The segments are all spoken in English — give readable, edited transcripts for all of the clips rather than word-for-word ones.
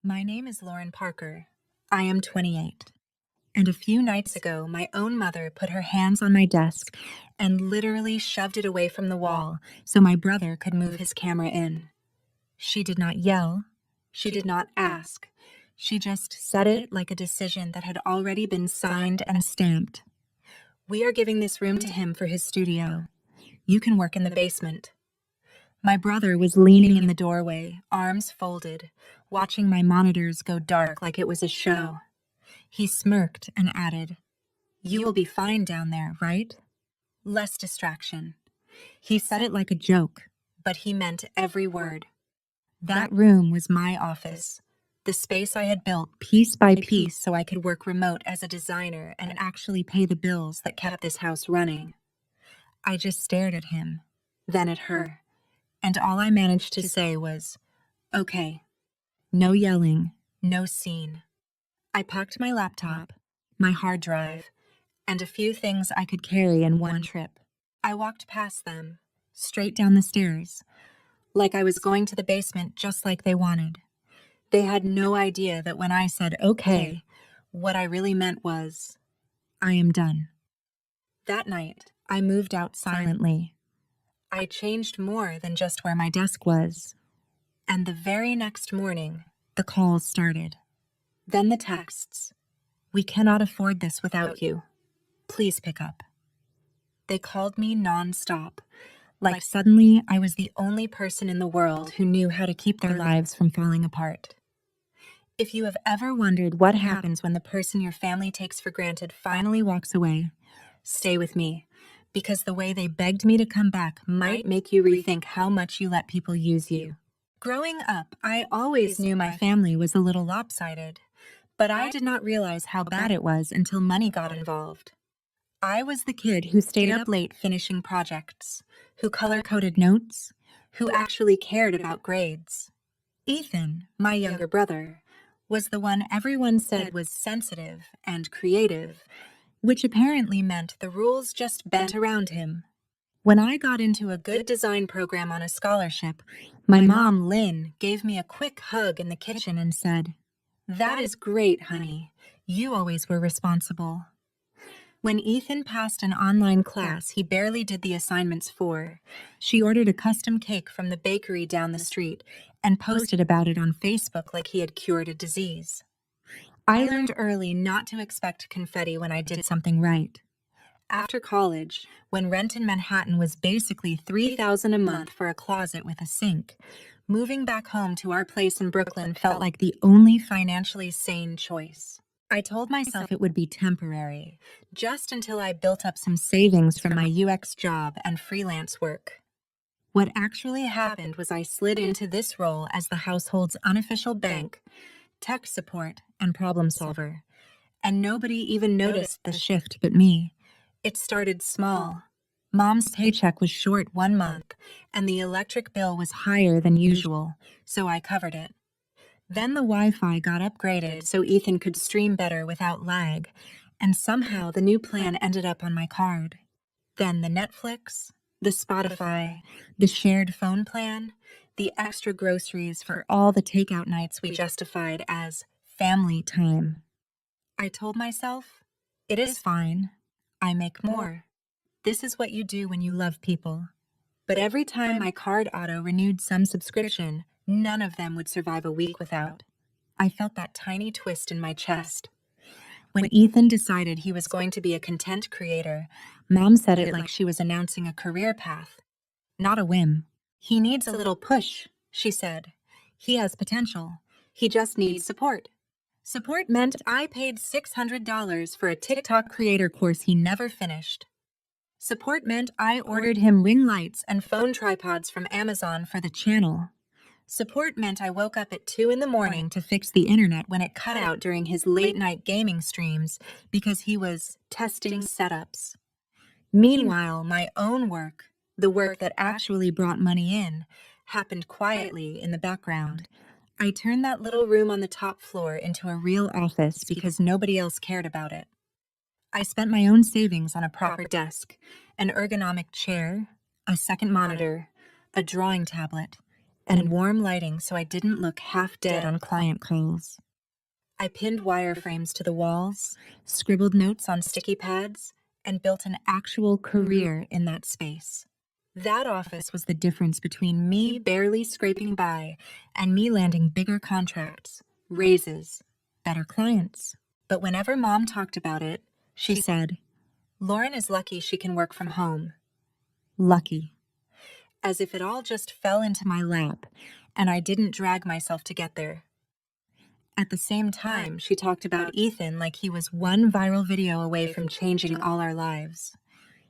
My name is Lauren Parker. I am 28. And a few nights ago, my own mother put her hands on my desk and literally shoved it away from the wall so my brother could move his camera in. She did not yell. She did not ask. She just said it like a decision that had already been signed and stamped. We are giving this room to him for his studio. You can work in the basement. My brother was leaning in the doorway, arms folded, watching my monitors go dark like it was a show. He smirked and added, "You will be fine down there, right?" Less distraction. He said it like a joke, but he meant every word. That room was my office, the space I had built piece by piece so I could work remote as a designer and actually pay the bills that kept this house running. I just stared at him, then at her, and all I managed to say was, "Okay." No yelling, no scene. I packed my laptop, my hard drive, and a few things I could carry in one trip. I walked past them, straight down the stairs, like I was going to the basement just like they wanted. They had no idea that when I said, "Okay," what I really meant was, "I am done." That night, I moved out silently. I changed more than just where my desk was. And the very next morning, the calls started. Then the texts. "We cannot afford this without you. Please pick up." They called me nonstop, like suddenly I was the only person in the world who knew how to keep their lives from falling apart. If you have ever wondered what happens when the person your family takes for granted finally walks away, stay with me, because the way they begged me to come back might make you rethink how much you let people use you. Growing up, I always knew my family was a little lopsided, but I did not realize how bad it was until money got involved. I was the kid who stayed up late finishing projects, who color-coded notes, who actually cared about grades. Ethan, my younger brother, was the one everyone said was sensitive and creative, which apparently meant the rules just bent around him. When I got into a good design program on a scholarship, my mom, Lynn, gave me a quick hug in the kitchen and said, "That is great, honey. You always were responsible." When Ethan passed an online class he barely did the assignments for, she ordered a custom cake from the bakery down the street and posted about it on Facebook like he had cured a disease. I learned early not to expect confetti when I did something right. After college, when rent in Manhattan was basically $3,000 a month for a closet with a sink, moving back home to our place in Brooklyn felt like the only financially sane choice. I told myself it would be temporary, just until I built up some savings from my UX job and freelance work. What actually happened was I slid into this role as the household's unofficial bank, tech support, and problem solver, and nobody even noticed the shift but me. It started small. Mom's paycheck was short 1 month, and the electric bill was higher than usual, so I covered it. Then the Wi-Fi got upgraded so Ethan could stream better without lag, and somehow the new plan ended up on my card. Then the Netflix, the Spotify, the shared phone plan, the extra groceries for all the takeout nights we justified as family time. I told myself, it is fine. I make more. This is what you do when you love people. But every time my card auto renewed some subscription, none of them would survive a week without. I felt that tiny twist in my chest. When Ethan decided he was going to be a content creator, Mom said it like she was announcing a career path. Not a whim. "He needs a little push," she said. "He has potential. He just needs support." Support meant I paid $600 for a TikTok creator course he never finished. Support meant I ordered him ring lights and phone tripods from Amazon for the channel. Support meant I woke up at 2 in the morning to fix the internet when it cut out during his late-night gaming streams because he was testing setups. Meanwhile, my own work, the work that actually brought money in, happened quietly in the background. I turned that little room on the top floor into a real office because nobody else cared about it. I spent my own savings on a proper desk, an ergonomic chair, a second monitor, a drawing tablet, and warm lighting so I didn't look half dead on client calls. I pinned wireframes to the walls, scribbled notes on sticky pads, and built an actual career in that space. That office was the difference between me barely scraping by and me landing bigger contracts, raises, better clients. But whenever Mom talked about it, she said, "Lauren is lucky she can work from home." Lucky. As if it all just fell into my lap and I didn't drag myself to get there. At the same time, she talked about Ethan like he was one viral video away from changing all our lives.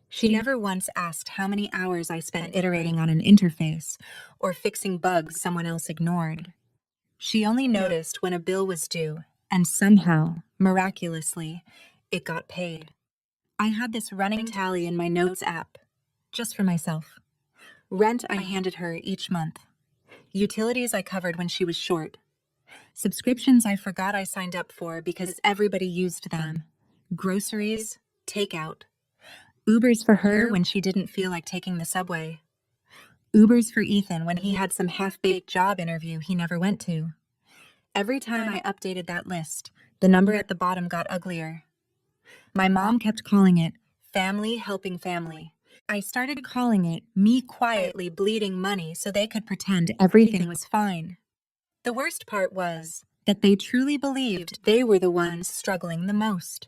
She never once asked how many hours I spent iterating on an interface or fixing bugs someone else ignored. She only noticed when a bill was due, and somehow, miraculously, it got paid. I had this running tally in my notes app, just for myself. Rent I handed her each month. Utilities I covered when she was short. Subscriptions I forgot I signed up for because everybody used them. Groceries, takeout. Ubers for her when she didn't feel like taking the subway. Ubers for Ethan when he had some half-baked job interview he never went to. Every time I updated that list, the number at the bottom got uglier. My mom kept calling it family helping family. I started calling it me quietly bleeding money so they could pretend everything was fine. The worst part was that they truly believed they were the ones struggling the most.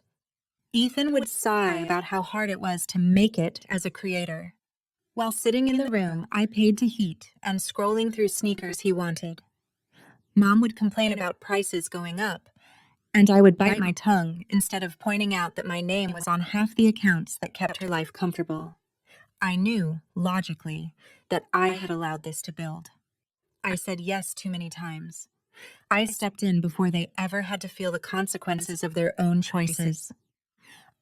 Ethan would sigh about how hard it was to make it as a creator. While sitting in the room I paid to heat and scrolling through sneakers he wanted. Mom would complain about prices going up, and I would bite my tongue instead of pointing out that my name was on half the accounts that kept her life comfortable. I knew, logically, that I had allowed this to build. I said yes too many times. I stepped in before they ever had to feel the consequences of their own choices.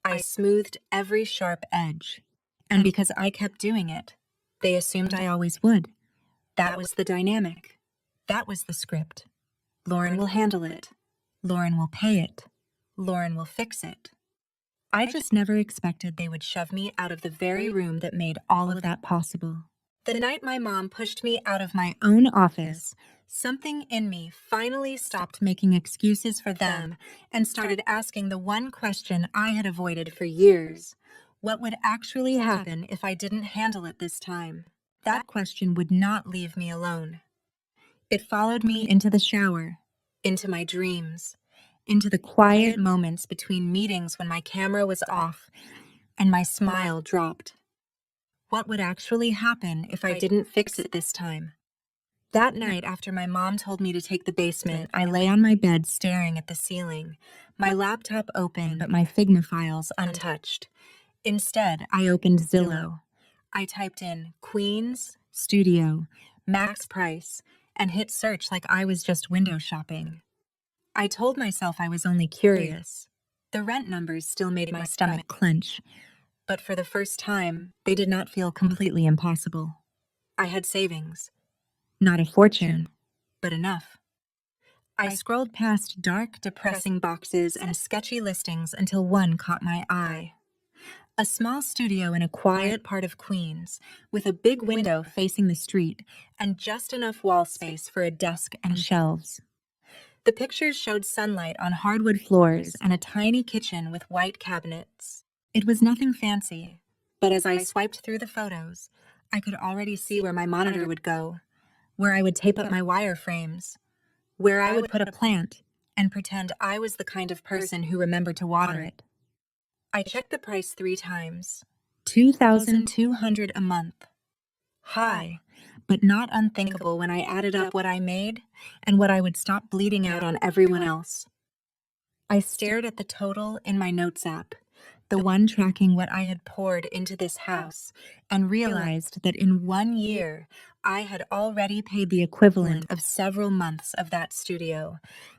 I smoothed every sharp edge, and because I kept doing it, they assumed I always would. That was the dynamic. That was the script. Lauren will handle it. Lauren will pay it. Lauren will fix it. I just never expected they would shove me out of the very room that made all of that possible. The night my mom pushed me out of my own office, something in me finally stopped making excuses for them and started asking the one question I had avoided for years. What would actually happen if I didn't handle it this time? That question would not leave me alone. It followed me into the shower, into my dreams, into the quiet moments between meetings when my camera was off and my smile dropped. What would actually happen if I didn't fix it this time? That night, after my mom told me to take the basement, I lay on my bed staring at the ceiling, my laptop open but my Figma files untouched. Instead, I opened Zillow. I typed in Queens, Studio, Max Price, and hit search like I was just window shopping. I told myself I was only curious. The rent numbers still made my stomach clench. But for the first time, they did not feel completely impossible. I had savings. Not a fortune, but enough. I scrolled past dark, depressing boxes and sketchy listings until one caught my eye. A small studio in a quiet part of Queens, with a big window facing the street and just enough wall space for a desk and shelves. The pictures showed sunlight on hardwood floors and a tiny kitchen with white cabinets. It was nothing fancy, but as I swiped through the photos, I could already see where my monitor would go, where I would tape up my wireframes, where I would put a plant and pretend I was the kind of person who remembered to water it. I checked the price 3 times. $2,200 a month. High, but not unthinkable when I added up what I made and what I would stop bleeding out on everyone else. I stared at the total in my notes app, the one tracking what I had poured into this house, and realized that in 1 year, I had already paid the equivalent of several months of that studio,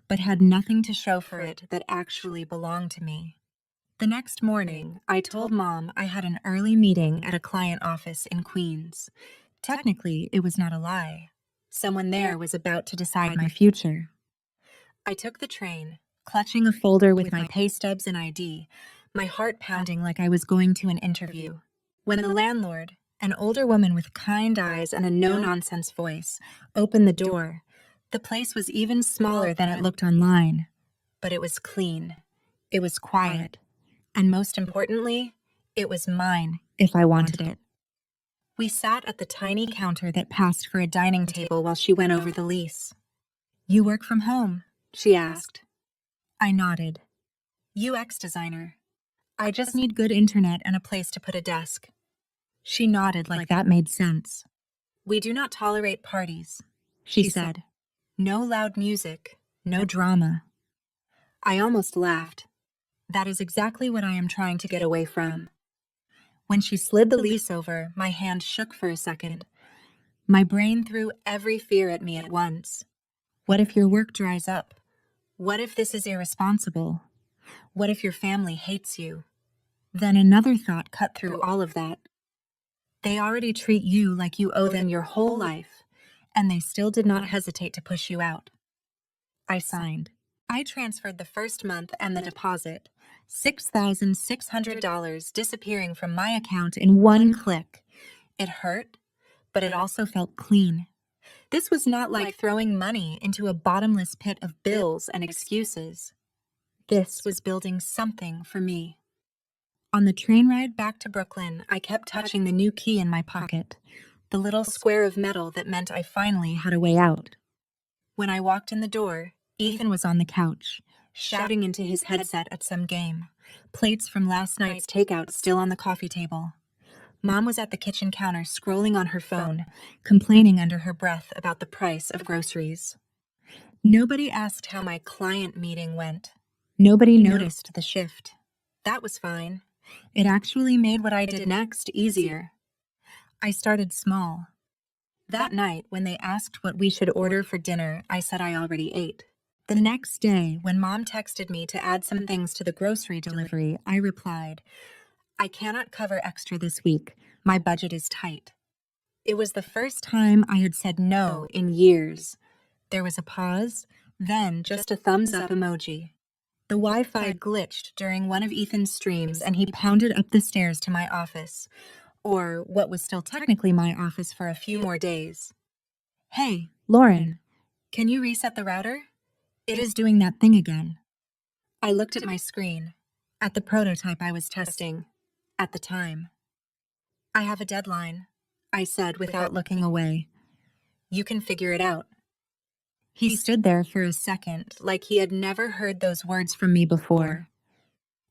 but had nothing to show for it that actually belonged to me. The next morning, I told Mom I had an early meeting at a client office in Queens. Technically, it was not a lie. Someone there was about to decide my future. I took the train, clutching a folder with my pay stubs and ID, my heart pounding like I was going to an interview. When the landlord, An older woman with kind eyes and a no-nonsense voice opened the door. The place was even smaller than it looked online, but it was clean. It was quiet. And most importantly, it was mine if I wanted it. We sat at the tiny counter that passed for a dining table while she went over the lease. "You work from home?" she asked. I nodded. "UX designer. I just need good internet and a place to put a desk." She nodded like that made sense. "We do not tolerate parties," she said. "No loud music, no drama." I almost laughed. That is exactly what I am trying to get away from. When she slid the lease over, my hand shook for a second. My brain threw every fear at me at once. What if your work dries up? What if this is irresponsible? What if your family hates you? Then another thought cut through all of that. They already treat you like you owe them your whole life, and they still did not hesitate to push you out. I signed. I transferred the first month and the deposit, $6,600 disappearing from my account in one click. It hurt, but it also felt clean. This was not like throwing money into a bottomless pit of bills and excuses. This was building something for me. On the train ride back to Brooklyn, I kept touching the new key in my pocket, the little square of metal that meant I finally had a way out. When I walked in the door, Ethan was on the couch, shouting into his headset at some game, plates from last night's takeout still on the coffee table. Mom was at the kitchen counter scrolling on her phone, complaining under her breath about the price of groceries. Nobody asked how my client meeting went. Nobody noticed the shift. That was fine. It actually made what I did next easier. I started small. That night, when they asked what we should order for dinner, I said I already ate. The next day, when Mom texted me to add some things to the grocery delivery, I replied, "I cannot cover extra this week. My budget is tight." It was the first time I had said no in years. There was a pause, then just a thumbs up emoji. The Wi-Fi glitched during one of Ethan's streams and he pounded up the stairs to my office, or what was still technically my office for a few more days. "Hey, Lauren, can you reset the router? It is doing that thing again." I looked at my screen, at the prototype I was testing, at the time. "I have a deadline," I said without looking away. "You can figure it out." He stood there for a second, like he had never heard those words from me before.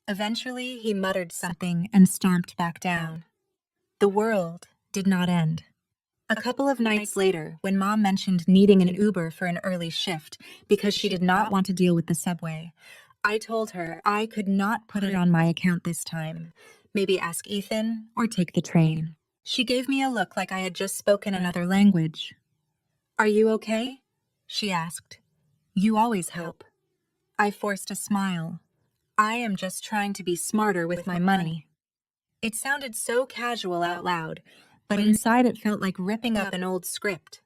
Eventually, he muttered something and stomped back down. The world did not end. A couple of nights later, when Mom mentioned needing an Uber for an early shift because she did not want to deal with the subway, I told her I could not put it on my account this time. Maybe ask Ethan or take the train. She gave me a look like I had just spoken another language. "Are you okay?" she asked. "You always help." I forced a smile. "I am just trying to be smarter with my money." It sounded so casual out loud, but inside it felt like ripping up an old script.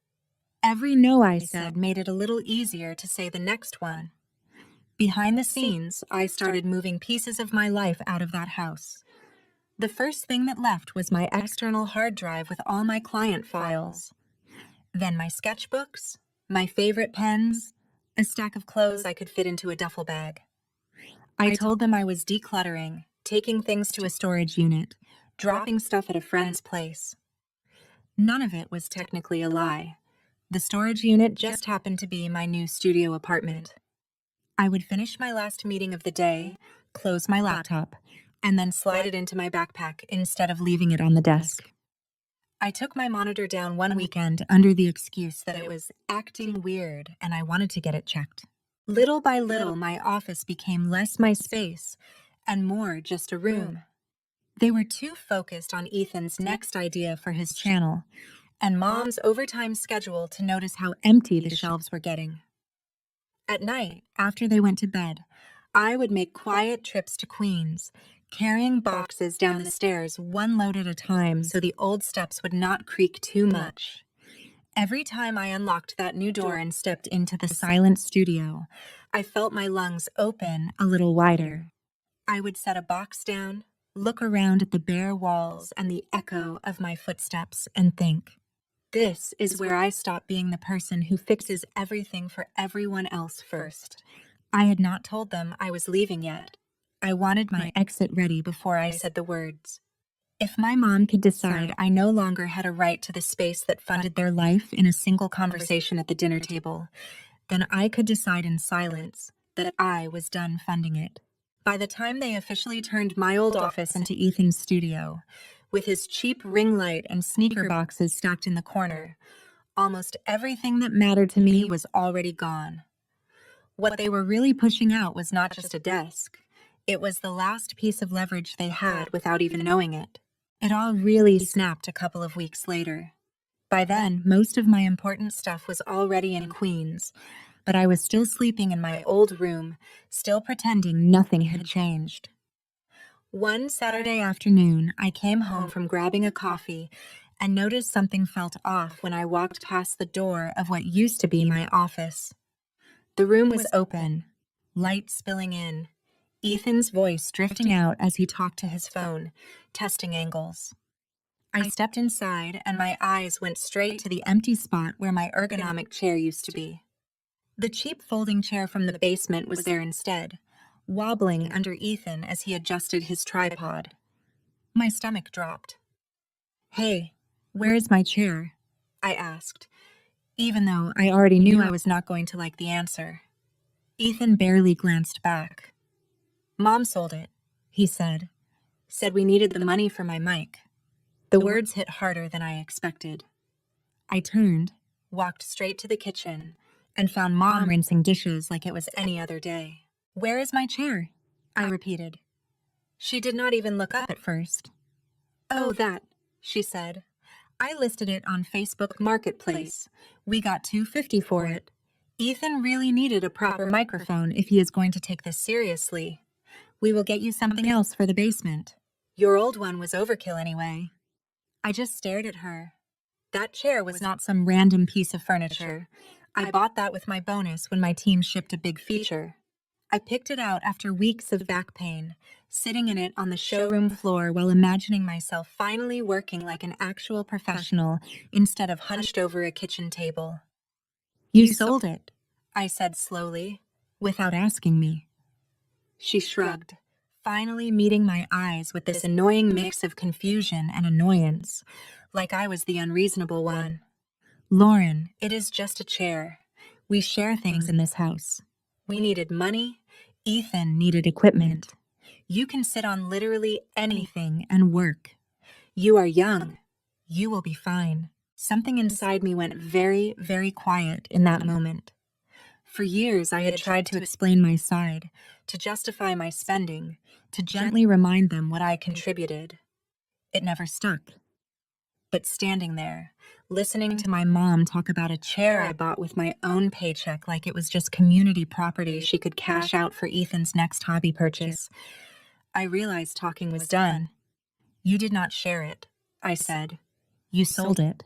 Every no I said made it a little easier to say the next one. Behind the scenes, I started moving pieces of my life out of that house. The first thing that left was my external hard drive with all my client files. Then my sketchbooks, my favorite pens, a stack of clothes I could fit into a duffel bag. I told them I was decluttering, taking things to a storage unit, dropping stuff at a friend's place. None of it was technically a lie. The storage unit just happened to be my new studio apartment. I would finish my last meeting of the day, close my laptop, and then slide it into my backpack instead of leaving it on the desk. I took my monitor down one weekend under the excuse that it was acting weird and I wanted to get it checked. Little by little, my office became less my space and more just a room. They were too focused on Ethan's next idea for his channel and Mom's overtime schedule to notice how empty the shelves were getting. At night, after they went to bed, I would make quiet trips to Queens, carrying boxes down the stairs one load at a time so the old steps would not creak too much. Every time I unlocked that new door and stepped into the silent studio, I felt my lungs open a little wider. I would set a box down, look around at the bare walls and the echo of my footsteps, and think, this is where I stop being the person who fixes everything for everyone else first. I had not told them I was leaving yet. I wanted my exit ready before I said the words. If my mom could decide I no longer had a right to the space that funded their life in a single conversation at the dinner table, then I could decide in silence that I was done funding it. By the time they officially turned my old office into Ethan's studio, with his cheap ring light and sneaker boxes stacked in the corner, almost everything that mattered to me was already gone. What they were really pushing out was not just a desk. It was the last piece of leverage they had without even knowing it. It all really snapped a couple of weeks later. By then, most of my important stuff was already in Queens, but I was still sleeping in my old room, still pretending nothing had changed. One Saturday afternoon, I came home from grabbing a coffee and noticed something felt off when I walked past the door of what used to be my office. The room was open, light spilling in, Ethan's voice drifting out as he talked to his phone, testing angles. I stepped inside and my eyes went straight to the empty spot where my ergonomic chair used to be. The cheap folding chair from the basement was there instead, wobbling under Ethan as he adjusted his tripod. My stomach dropped. Hey, where is my chair? I asked, even though I already knew I was not going to like the answer. Ethan barely glanced back. Mom sold it, he said. Said we needed the money for my mic. The words hit harder than I expected. I turned, walked straight to the kitchen, and found Mom rinsing dishes like it was any other day. Where is my chair? I repeated. She did not even look up at first. Oh, that, she said. I listed it on Facebook Marketplace. We got $250 for it. Ethan really needed a proper microphone if he is going to take this seriously. We will get you something else for the basement. Your old one was overkill anyway. I just stared at her. That chair was not some random piece of furniture. I bought that with my bonus when my team shipped a big feature. I picked it out after weeks of back pain, sitting in it on the showroom floor while imagining myself finally working like an actual professional instead of hunched over a kitchen table. You sold it, I said slowly, without asking me. She shrugged, finally meeting my eyes with this annoying mix of confusion and annoyance, like I was the unreasonable one. Lauren, it is just a chair. We share things in this house. We needed money. Ethan needed equipment. You can sit on literally anything and work. You are young. You will be fine. Something inside me went very, very quiet in that moment. For years, I had tried to explain my side, to justify my spending, to gently remind them what I contributed. It never stuck. But standing there, listening to my mom talk about a chair I bought with my own paycheck like it was just community property she could cash out for Ethan's next hobby purchase, I realized talking was done. You did not share it, I said. You sold it.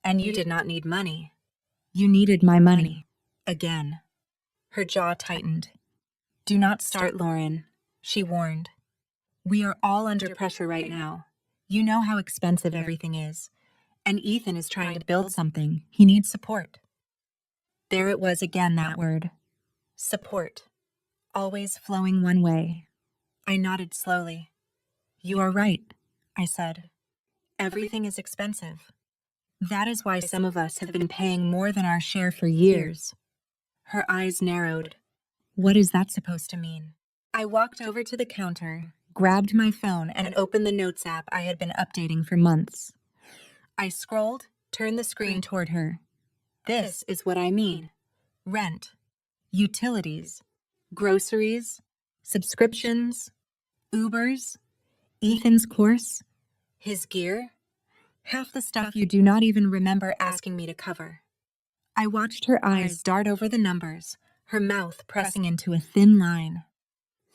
And you did not need money. You needed my money. Again. Her jaw tightened. Do not start, Lauren, she warned. We are all under pressure right now. You know how expensive everything is. And Ethan is trying to build something. He needs support. There it was again, that word. Support. Always flowing one way. I nodded slowly. You are right, I said. Everything is expensive. That is why some of us have been paying more than our share for years. Her eyes narrowed. What is that supposed to mean? I walked over to the counter, grabbed my phone, and opened the Notes app I had been updating for months. I scrolled, turned the screen toward her. This is what I mean. Rent, utilities, groceries, subscriptions, Ubers, Ethan's course, his gear, half the stuff you do not even remember asking me to cover. I watched her eyes dart over the numbers, her mouth pressing into a thin line.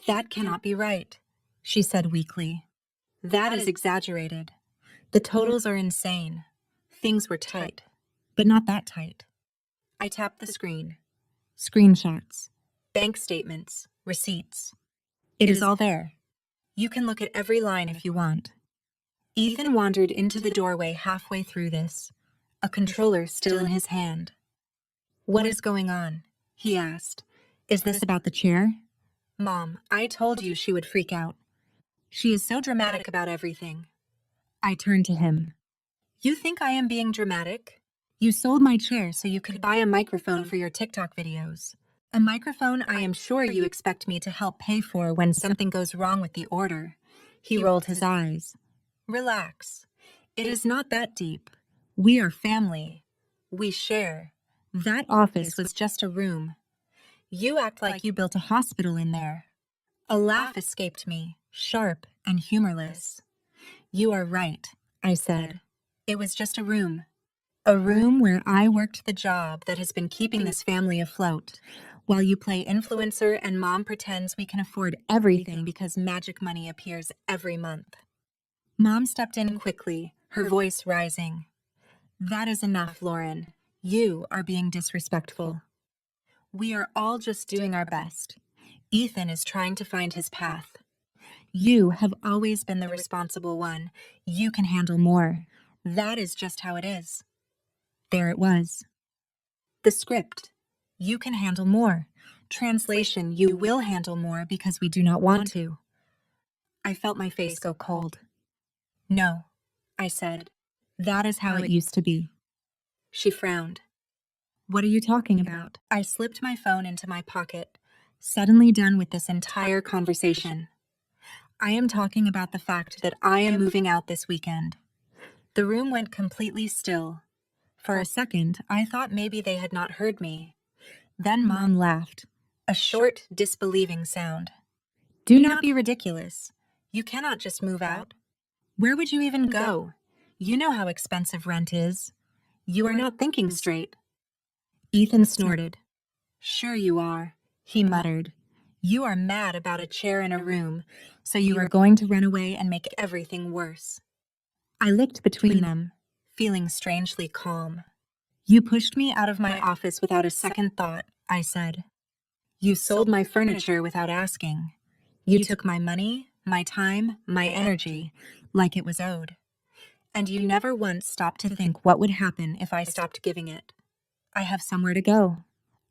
That cannot be right, she said weakly. That is exaggerated. The totals are insane. Things were tight, but not that tight. I tapped the screen. Screenshots, bank statements, receipts. It is all there. You can look at every line if you want. Ethan wandered into the doorway halfway through this, a controller still in his hand. What is going on? He asked. Is this about the chair? Mom, I told you she would freak out. She is so dramatic about everything. I turned to him. You think I am being dramatic? You sold my chair so you could buy a microphone for your TikTok videos. A microphone I am sure you expect me to help pay for when something goes wrong with the order. He rolled his eyes. Relax. It is not that deep. We are family. We share. That office was just a room. You act like you built a hospital in there. A laugh escaped me, sharp and humorless. You are right, I said. It was just a room. A room where I worked the job that has been keeping this family afloat, while you play influencer and Mom pretends we can afford everything because magic money appears every month. Mom stepped in quickly, her voice rising. That is enough, Lauren. You are being disrespectful. We are all just doing our best. Ethan is trying to find his path. You have always been the responsible one. You can handle more. That is just how it is. There it was. The script. You can handle more. Translation, you will handle more because we do not want to. I felt my face go cold. No, I said. That is how it used to be. She frowned. What are you talking about? I slipped my phone into my pocket, suddenly done with this entire conversation. I am talking about the fact that I am moving out this weekend. The room went completely still. For a second, I thought maybe they had not heard me. Then Mom laughed, a short, disbelieving sound. Do not be ridiculous. You cannot just move out. Where would you even go? You know how expensive rent is. You are not thinking straight. Ethan snorted. Sure you are, he muttered. You are mad about a chair in a room, so you are going to run away and make everything worse. I looked between them, feeling strangely calm. You pushed me out of my office without a second thought, I said. You sold my furniture without asking. You took my money, my time, my energy, like it was owed. And you never once stopped to think what would happen if I stopped giving it. I have somewhere to go.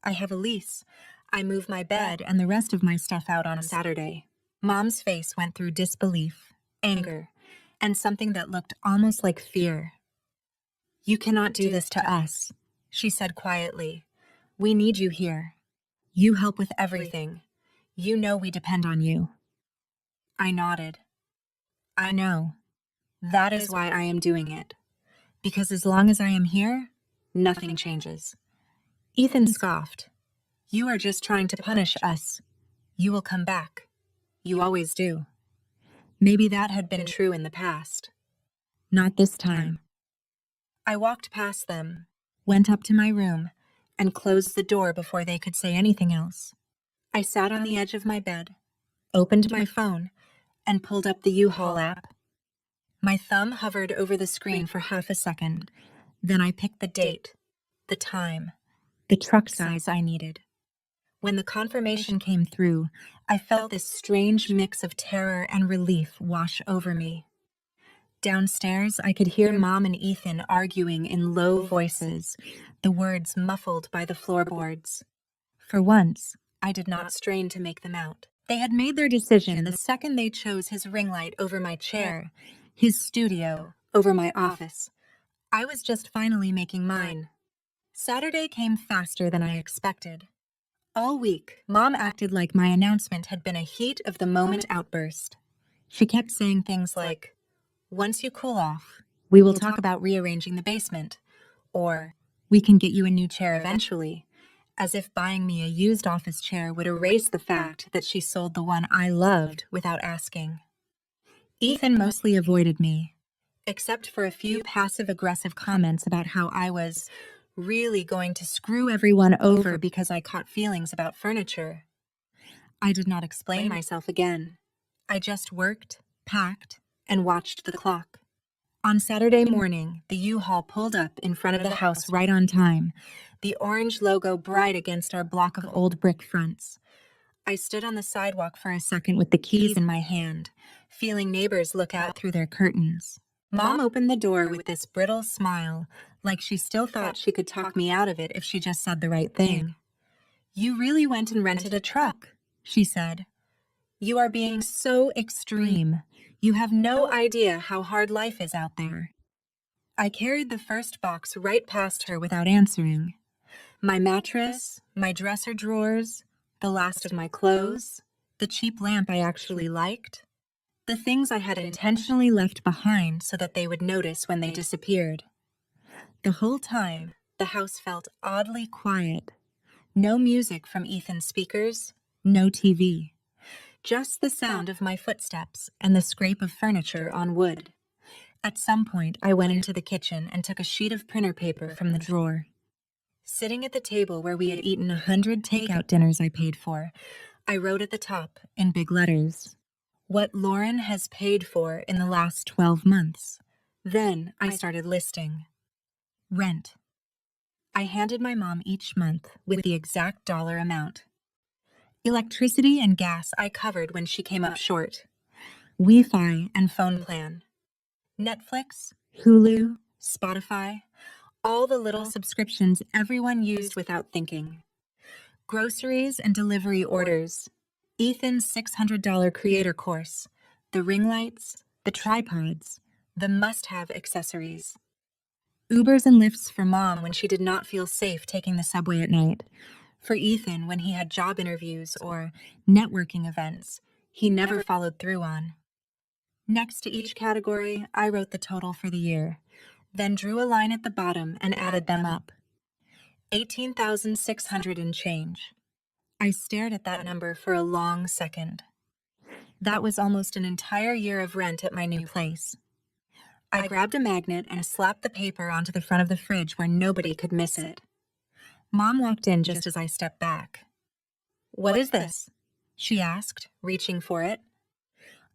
I have a lease. I move my bed and the rest of my stuff out on a Saturday. Mom's face went through disbelief, anger, and something that looked almost like fear. You cannot do this to us, she said quietly. We need you here. You help with everything. You know we depend on you. I nodded. I know. That is why I am doing it. Because as long as I am here, nothing changes. Ethan scoffed. You are just trying to punish us. You will come back. You always do. Maybe that had been true in the past. Not this time. I walked past them, went up to my room, and closed the door before they could say anything else. I sat on the edge of my bed, opened my phone, and pulled up the U-Haul app. My thumb hovered over the screen for half a second. Then I picked the date, the time, the truck size I needed. When the confirmation came through, I felt this strange mix of terror and relief wash over me. Downstairs, I could hear Mom and Ethan arguing in low voices, the words muffled by the floorboards. For once, I did not strain to make them out. They had made their decision the second they chose his ring light over my chair, his studio over my office. I was just finally making mine. Saturday came faster than I expected. All week, Mom acted like my announcement had been a heat-of-the-moment outburst. She kept saying things like, once you cool off, we will talk about rearranging the basement, or we can get you a new chair eventually, as if buying me a used office chair would erase the fact that she sold the one I loved without asking. Ethan mostly avoided me, except for a few passive-aggressive comments about how I was really going to screw everyone over because I caught feelings about furniture. I did not explain myself again. I just worked, packed, and watched the clock. On Saturday morning, the U-Haul pulled up in front of the house right on time, the orange logo bright against our block of old brick fronts. I stood on the sidewalk for a second with the keys in my hand, feeling neighbors look out through their curtains. Mom opened the door with this brittle smile, like she still thought she could talk me out of it if she just said the right thing. "You really went and rented a truck," she said. "You are being so extreme. You have no idea how hard life is out there." I carried the first box right past her without answering. My mattress, my dresser drawers, the last of my clothes, the cheap lamp I actually liked, the things I had intentionally left behind so that they would notice when they disappeared. The whole time, the house felt oddly quiet. No music from Ethan's speakers, no TV. Just the sound of my footsteps and the scrape of furniture on wood. At some point, I went into the kitchen and took a sheet of printer paper from the drawer. Sitting at the table where we had eaten 100 takeout dinners I paid for, I wrote at the top, in big letters, "What Lauren has paid for in the last 12 months. Then I started listing. Rent. I handed my mom each month with the exact dollar amount. Electricity and gas I covered when she came up short. Wi-Fi and phone plan. Netflix, Hulu, Spotify, all the little subscriptions everyone used without thinking. Groceries and delivery orders. Ethan's $600 creator course. The ring lights, the tripods, the must-have accessories. Ubers and Lyfts for Mom when she did not feel safe taking the subway at night. For Ethan when he had job interviews or networking events he never followed through on. Next to each category, I wrote the total for the year, then drew a line at the bottom and added them up. 18,600 and change. I stared at that number for a long second. That was almost an entire year of rent at my new place. I grabbed a magnet and slapped the paper onto the front of the fridge where nobody could miss it. Mom walked in just as I stepped back. "What is this?" she asked, reaching for it.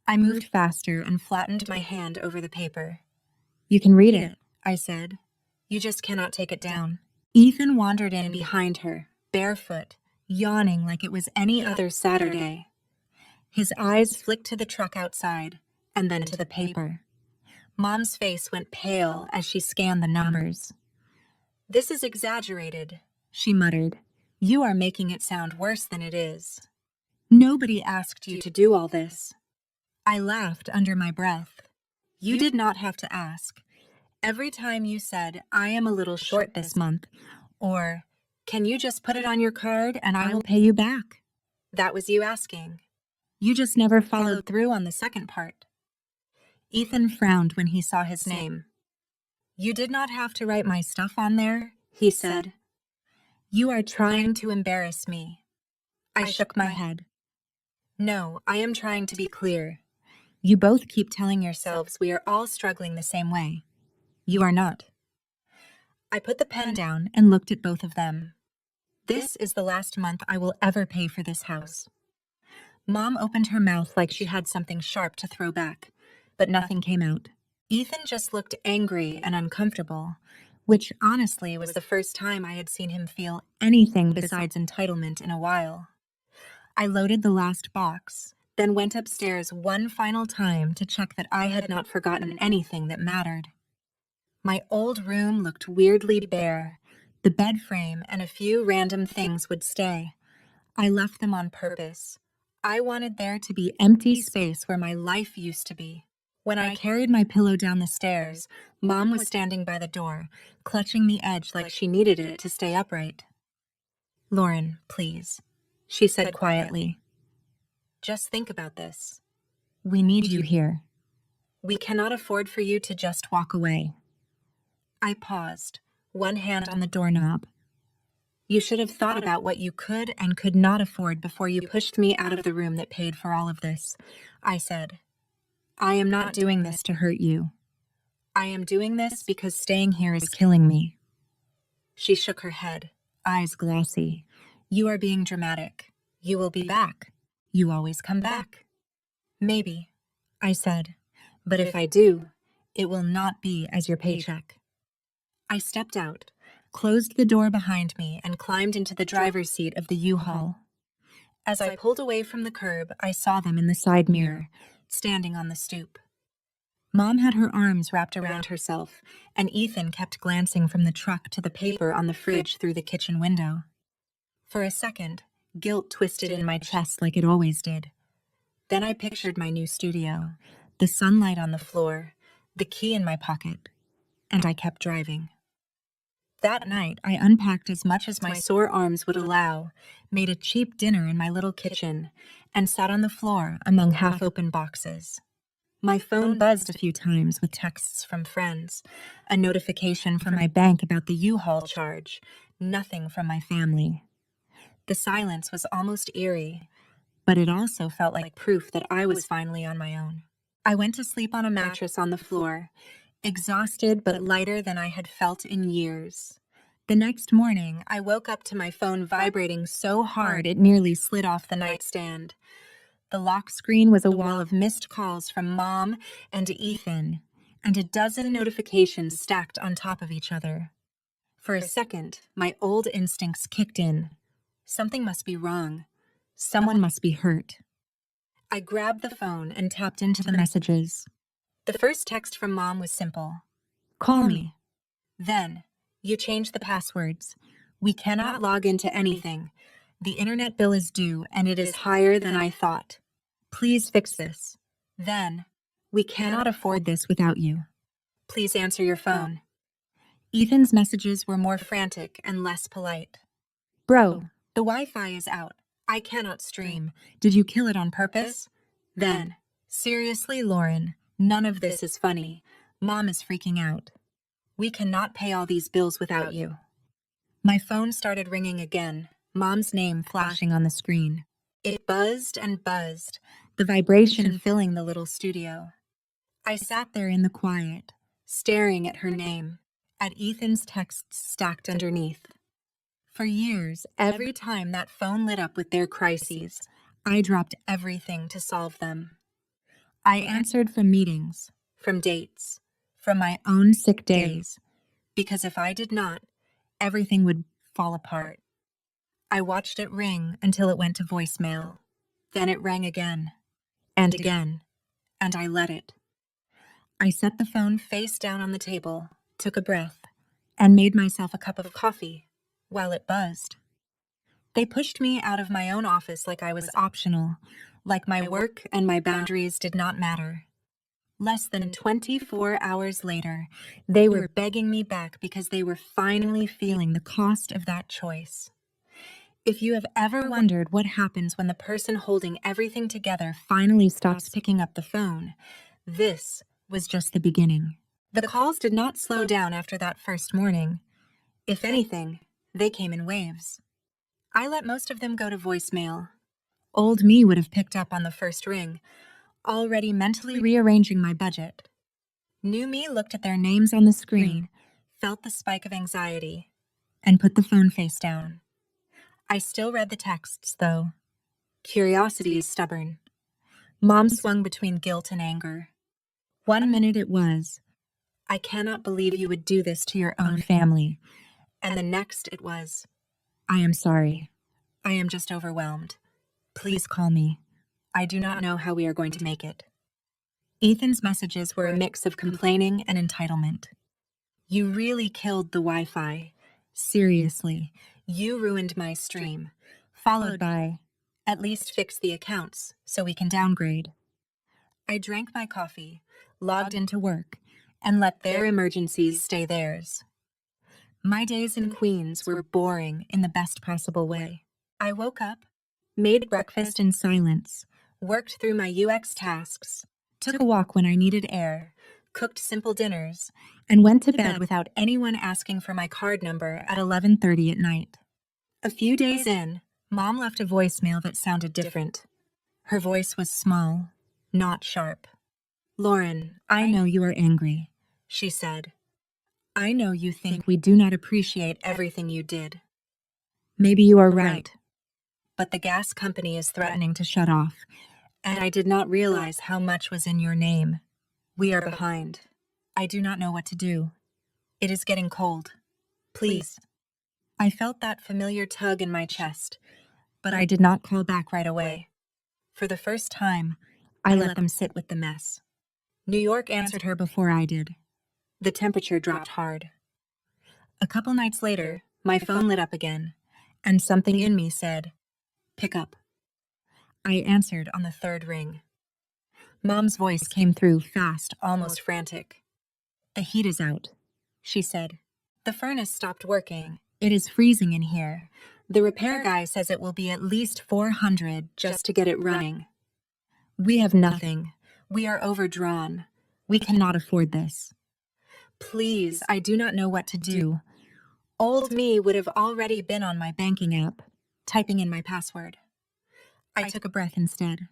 I moved faster and flattened my hand over the paper. "You can read it," I said. "You just cannot take it down." Ethan wandered in behind her, barefoot, yawning like it was any other Saturday. His eyes flicked to the truck outside, and then to the paper. Mom's face went pale as she scanned the numbers. "This is exaggerated," she muttered. "You are making it sound worse than it is. Nobody asked you to do all this." I laughed under my breath. "You did not have to ask. Every time you said, 'I am a little short this month,' or 'Can you just put it on your card and I will pay you back?' that was you asking. You just never followed through on the second part." Ethan frowned when he saw his name. "You did not have to write my stuff on there," he said. "You are trying to embarrass me." I shook my head. "No, I am trying to be clear. You both keep telling yourselves we are all struggling the same way. You are not." I put the pen down and looked at both of them. "This is the last month I will ever pay for this house." Mom opened her mouth like she had something sharp to throw back, but nothing came out. Ethan just looked angry and uncomfortable, which honestly was the first time I had seen him feel anything besides entitlement in a while. I loaded the last box, then went upstairs one final time to check that I had not forgotten anything that mattered. My old room looked weirdly bare. The bed frame and a few random things would stay. I left them on purpose. I wanted there to be empty space where my life used to be. When I carried my pillow down the stairs, Mom was standing by the door, clutching the edge like she needed it to stay upright. "Lauren, please," she said quietly. "Just think about this. We need you here. We cannot afford for you to just walk away." I paused, one hand on the doorknob. "You should have thought about what you could and could not afford before you pushed me out of the room that paid for all of this," I said. "I am not doing this to hurt you. I am doing this because staying here is killing me." She shook her head, eyes glossy. "You are being dramatic. You will be back. You always come back." "Maybe," I said. "But if I do, it will not be as your paycheck." I stepped out, closed the door behind me, and climbed into the driver's seat of the U-Haul. As I pulled away from the curb, I saw them in the side mirror, standing on the stoop. Mom had her arms wrapped around herself, and Ethan kept glancing from the truck to the paper on the fridge through the kitchen window. For a second, guilt twisted in my chest like it always did. Then I pictured my new studio, the sunlight on the floor, the key in my pocket, and I kept driving. That night, I unpacked as much as my sore arms would allow, made a cheap dinner in my little kitchen, and sat on the floor among half-open boxes. My phone buzzed a few times with texts from friends, a notification from my bank about the U-Haul charge, nothing from my family. The silence was almost eerie, but it also felt like proof that I was finally on my own. I went to sleep on a mattress on the floor, exhausted but lighter than I had felt in years. The next morning, I woke up to my phone vibrating so hard it nearly slid off the nightstand. The lock screen was a wall of missed calls from Mom and Ethan, and a dozen notifications stacked on top of each other. For a second, my old instincts kicked in. Something must be wrong. Someone must be hurt. I grabbed the phone and tapped into the messages. The first text from Mom was simple. Call me. Then, you changed the passwords. We cannot log into anything. The internet bill is due, and it is higher than I thought. Please fix this. Then, we cannot afford this without you. Please answer your phone. Ethan's messages were more frantic and less polite. Bro, the Wi-Fi is out. I cannot stream. Did you kill it on purpose? Then, seriously, Lauren, none of this is funny. Mom is freaking out. We cannot pay all these bills without you. My phone started ringing again, Mom's name flashing on the screen. It buzzed and buzzed, the vibration filling the little studio. I sat there in the quiet, staring at her name, at Ethan's texts stacked underneath. For years, every time that phone lit up with their crises, I dropped everything to solve them. I answered from meetings, from dates, from my own sick days, because if I did not, everything would fall apart. I watched it ring until it went to voicemail. Then it rang again, and again, and I let it. I set the phone face down on the table, took a breath, and made myself a cup of coffee while it buzzed. They pushed me out of my own office like I was optional, like my work and my boundaries did not matter. Less than 24 hours later, they were begging me back because they were finally feeling the cost of that choice. If you have ever wondered what happens when the person holding everything together finally stops picking up the phone, this was just the beginning. The calls did not slow down after that first morning. If anything, they came in waves. I let most of them go to voicemail. Old me would have picked up on the first ring, already mentally rearranging my budget. New me looked at their names on the screen, felt the spike of anxiety, and put the phone face down. I still read the texts, though. Curiosity is stubborn. Mom swung between guilt and anger. One minute it was, I cannot believe you would do this to your own family. And the next it was, I am sorry. I am just overwhelmed. Please call me. I do not know how we are going to make it. Ethan's messages were a mix of complaining and entitlement. You really killed the Wi-Fi. Seriously, you ruined my stream. Followed by, at least fix the accounts so we can downgrade. I drank my coffee, logged into work, and let their emergencies stay theirs. My days in Queens were boring in the best possible way. I woke up, made breakfast in silence, worked through my UX tasks, took a walk when I needed air, cooked simple dinners, and went to bed without anyone asking for my card number at 11:30 at night. A few days in, Mom left a voicemail that sounded different. Her voice was small, not sharp. Lauren, I know you are angry, she said. I know you think we do not appreciate everything you did. Maybe you are right. But the gas company is threatening to shut off, and I did not realize how much was in your name. We are behind. I do not know what to do. It is getting cold. Please. I felt that familiar tug in my chest, But I did not call back right away. For the first time, I let them sit with the mess. New York answered her before I did. The temperature dropped hard. A couple nights later, my phone lit up again, and something in me said, "Pick up." I answered on the third ring. Mom's voice came through fast, almost frantic. "The heat is out," she said. "The furnace stopped working. It is freezing in here. The repair guy says it will be at least $400 just to get it running. We have nothing. We are overdrawn. We cannot afford this. Please, I do not know what to do." Old me would have already been on my banking app, typing in my password. I took a breath instead.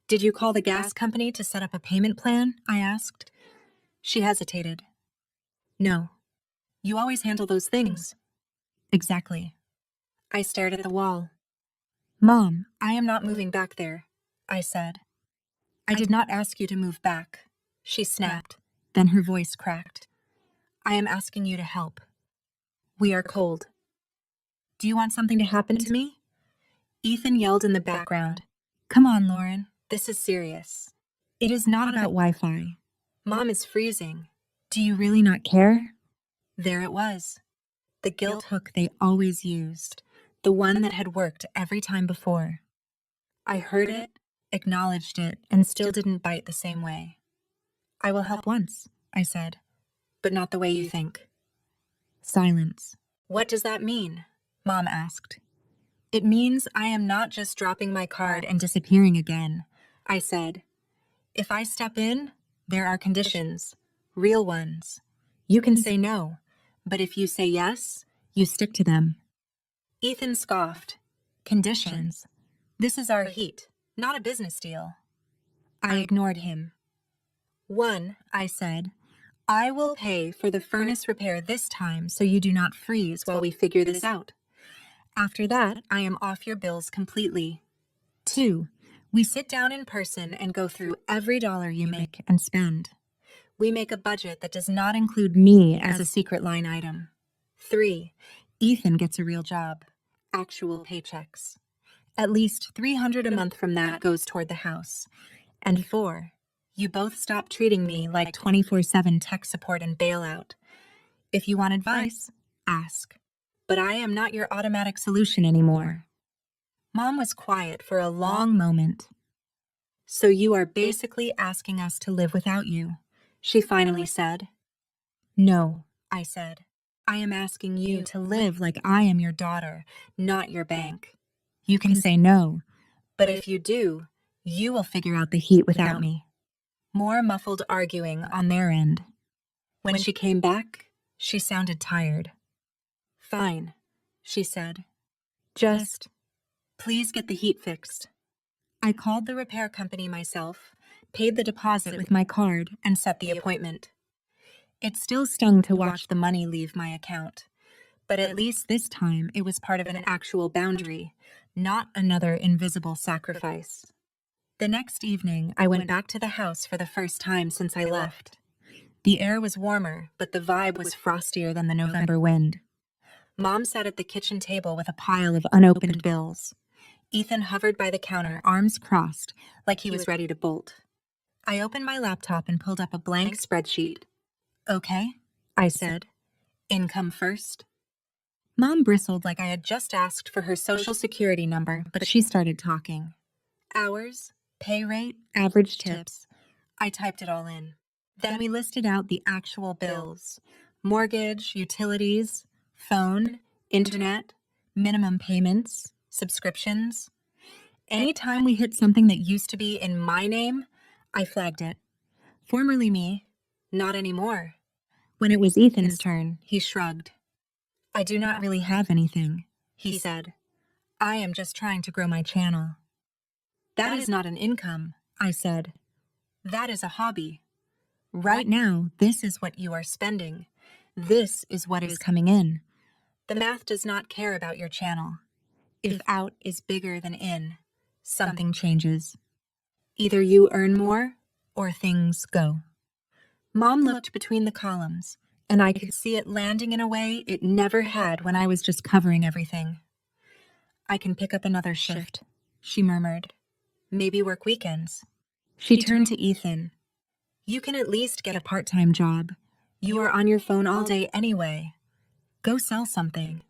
"Did you call the gas company to set up a payment plan?" I asked. She hesitated. "No. You always handle those things." "Exactly." I stared at the wall. "Mom, I am not moving back there," I said. "I did not ask you to move back," she snapped. Then her voice cracked. "I am asking you to help. We are cold." "Do you want something to happen to me?" Ethan yelled in the background. "Come on, Lauren. This is serious. It is not about Wi-Fi. Mom is freezing. Do you really not care?" There it was. The guilt hook they always used. The one that had worked every time before. I heard it, acknowledged it, and still didn't bite the same way. "I will help once," I said, "but not the way you think." Silence. "What does that mean?" Mom asked. "It means I am not just dropping my card and disappearing again," I said. "If I step in, there are conditions, real ones. You can say no, but if you say yes, you stick to them." Ethan scoffed. "Conditions? This is our heat, not a business deal." I ignored him. "One," I said, "I will pay for the furnace repair this time so you do not freeze while we figure this out. After that, I am off your bills completely. 2, we sit down in person and go through every dollar you make and spend. We make a budget that does not include me as a secret line item. 3, Ethan gets a real job, actual paychecks. At least $300 a month from that goes toward the house. And 4, you both stop treating me like 24/7 tech support and bailout. If you want advice, ask. But I am not your automatic solution anymore." Mom was quiet for a long moment. "So you are basically asking us to live without you," she finally said. "No," I said. "I am asking you to live like I am your daughter, not your bank. You can say no, but if you do, you will figure out the heat without me." More muffled arguing on their end. When she came back, she sounded tired. "Fine," she said. "Just, please get the heat fixed." I called the repair company myself, paid the deposit with my card, and set the appointment. It still stung to watch the money leave my account, but at least this time it was part of an actual boundary, not another invisible sacrifice. The next evening, I went back to the house for the first time since I left. The air was warmer, but the vibe was frostier than the November wind. Mom sat at the kitchen table with a pile of unopened bills. Ethan hovered by the counter, arms crossed, like he was ready to bolt. I opened my laptop and pulled up a blank spreadsheet. "Okay," I said. "Income first." Mom bristled like I had just asked for her social security number, but she started talking. Hours, pay rate, average tips. I typed it all in. Then we listed out the actual bills: mortgage, utilities, phone, internet, minimum payments, subscriptions. Anytime we hit something that used to be in my name, I flagged it. Formerly me, not anymore. When it was Ethan's turn, he shrugged. "I do not really have anything," he said. "I am just trying to grow my channel." "That is not an income," I said. "That is a hobby. Right now, this is what you are spending. This is what is coming in. The math does not care about your channel. If out is bigger than in, something changes. Either you earn more, or things go." Mom looked between the columns, and I could see it landing in a way it never had when I was just covering everything. I can pick up another shift, she murmured. Maybe work weekends. She turned to Ethan. You can at least get a part-time job. You are on your phone all day anyway. Go sell something.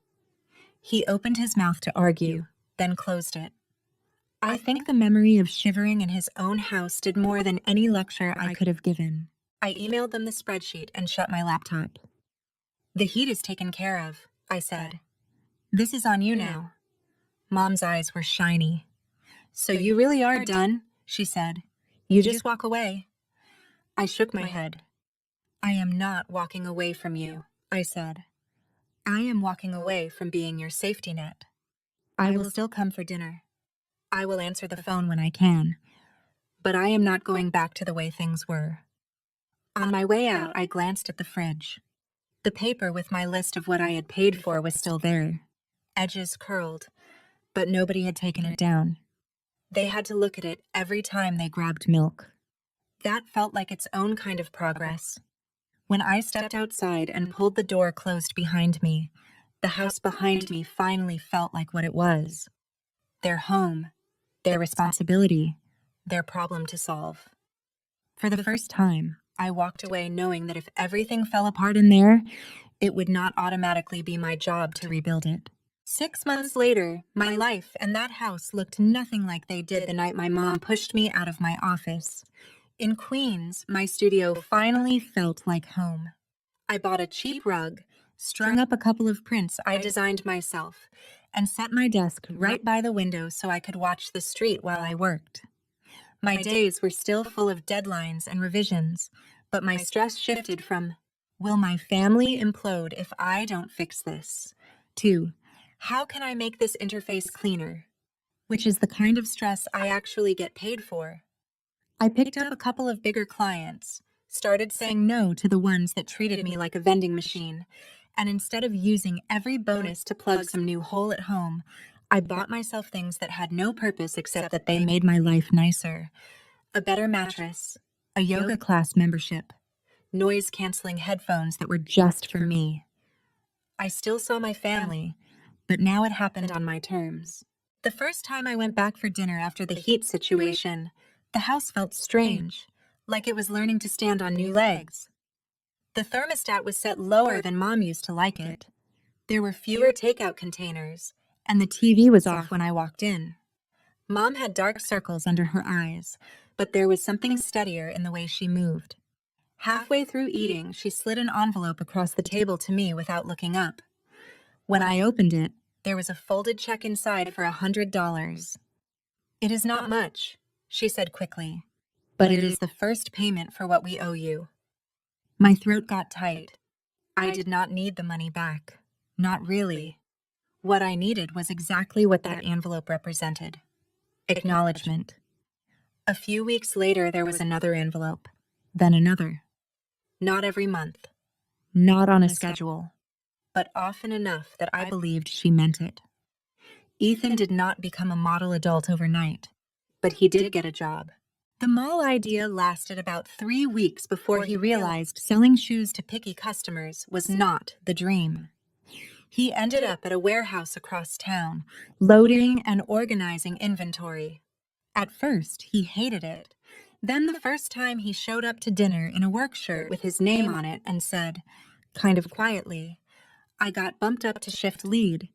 He opened his mouth to argue, then closed it. I think the memory of shivering in his own house did more than any lecture I could have given. I emailed them the spreadsheet and shut my laptop. The heat is taken care of, I said. This is on you now. Mom's eyes were shiny. So you really are done, she said. You just walk away. I shook my head. I am not walking away from you, I said. I am walking away from being your safety net. I will still come for dinner. I will answer the phone when I can. But I am not going back to the way things were. On my way out, I glanced at the fridge. The paper with my list of what I had paid for was still there. Edges curled, but nobody had taken it down. They had to look at it every time they grabbed milk. That felt like its own kind of progress. When I stepped outside and pulled the door closed behind me, the house behind me finally felt like what it was. Their home, their responsibility, their problem to solve. For the first time, I walked away knowing that if everything fell apart in there, it would not automatically be my job to rebuild it. 6 months later, my life and that house looked nothing like they did the night my mom pushed me out of my office. In Queens, my studio finally felt like home. I bought a cheap rug, strung up a couple of prints I designed myself, and set my desk right by the window so I could watch the street while I worked. My days were still full of deadlines and revisions, but my stress shifted from, will my family implode if I don't fix this, to, how can I make this interface cleaner? Which is the kind of stress I actually get paid for. I picked up a couple of bigger clients, started saying no to the ones that treated me like a vending machine, and instead of using every bonus to plug some new hole at home, I bought myself things that had no purpose except that they made my life nicer. A better mattress, a yoga class membership, noise-canceling headphones that were just for me. I still saw my family, but now it happened on my terms. The first time I went back for dinner after the heat situation, the house felt strange, like it was learning to stand on new legs. The thermostat was set lower than Mom used to like it. There were fewer takeout containers, and the TV was off when I walked in. Mom had dark circles under her eyes, but there was something steadier in the way she moved. Halfway through eating, she slid an envelope across the table to me without looking up. When I opened it, there was a folded check inside for $100. It is not much, she said quickly, but it is the first payment for what we owe you. My throat got tight. I did not need the money back. Not really. What I needed was exactly what that envelope represented. Acknowledgement. A few weeks later, there was another envelope, then another. Not every month. Not on a schedule. But often enough that I believed she meant it. Ethan did not become a model adult overnight, but he did get a job. The mall idea lasted about 3 weeks before he realized selling shoes to picky customers was not the dream. He ended up at a warehouse across town, loading and organizing inventory. At first, he hated it. Then the first time he showed up to dinner in a work shirt with his name on it and said, kind of quietly, I got bumped up to shift lead.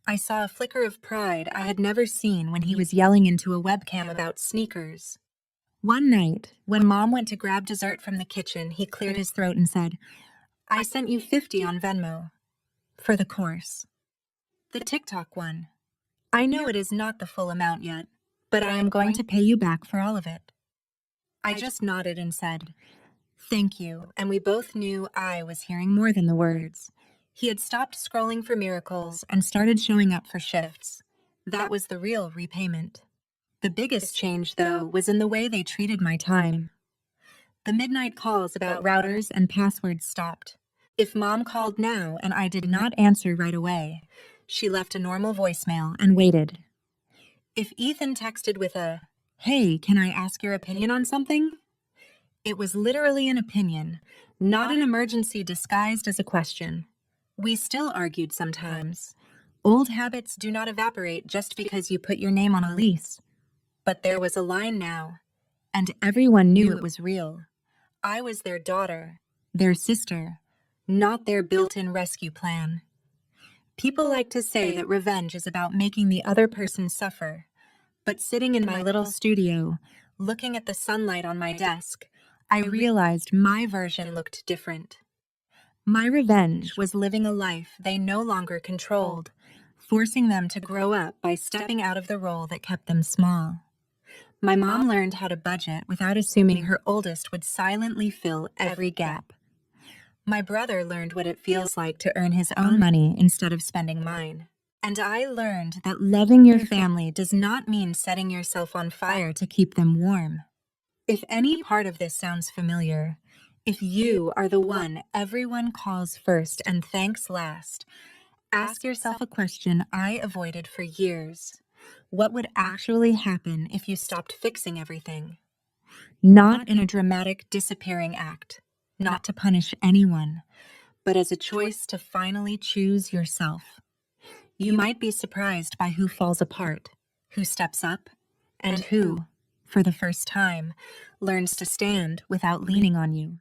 I saw a flicker of pride I had never seen when he was yelling into a webcam about sneakers. One night, when Mom went to grab dessert from the kitchen, he cleared his throat and said, I sent you $50 on Venmo. For the course. The TikTok one. I know it is not the full amount yet, but I am going to pay you back for all of it. I just nodded and said, thank you, and we both knew I was hearing more than the words. He had stopped scrolling for miracles and started showing up for shifts. That was the real repayment. The biggest change, though, was in the way they treated my time. The midnight calls about routers and passwords stopped. If Mom called now and I did not answer right away, she left a normal voicemail and waited. If Ethan texted with a, hey, can I ask your opinion on something? It was literally an opinion, not an emergency disguised as a question. We still argued sometimes, Old habits do not evaporate just because you put your name on a lease. But there was a line now, and everyone knew it was real. I was their daughter, their sister, not their built-in rescue plan. People like to say that revenge is about making the other person suffer. But sitting in my little studio, looking at the sunlight on my desk, I realized my version looked different. My revenge was living a life they no longer controlled, forcing them to grow up by stepping out of the role that kept them small. My mom learned how to budget without assuming her oldest would silently fill every gap. My brother learned what it feels like to earn his own money instead of spending mine. And I learned that loving your family does not mean setting yourself on fire to keep them warm. If any part of this sounds familiar, if you are the one everyone calls first and thanks last, ask yourself a question I avoided for years. What would actually happen if you stopped fixing everything? Not in a dramatic disappearing act, not to punish anyone, but as a choice to finally choose yourself. You might be surprised by who falls apart, who steps up, and who, for the first time, learns to stand without leaning on you.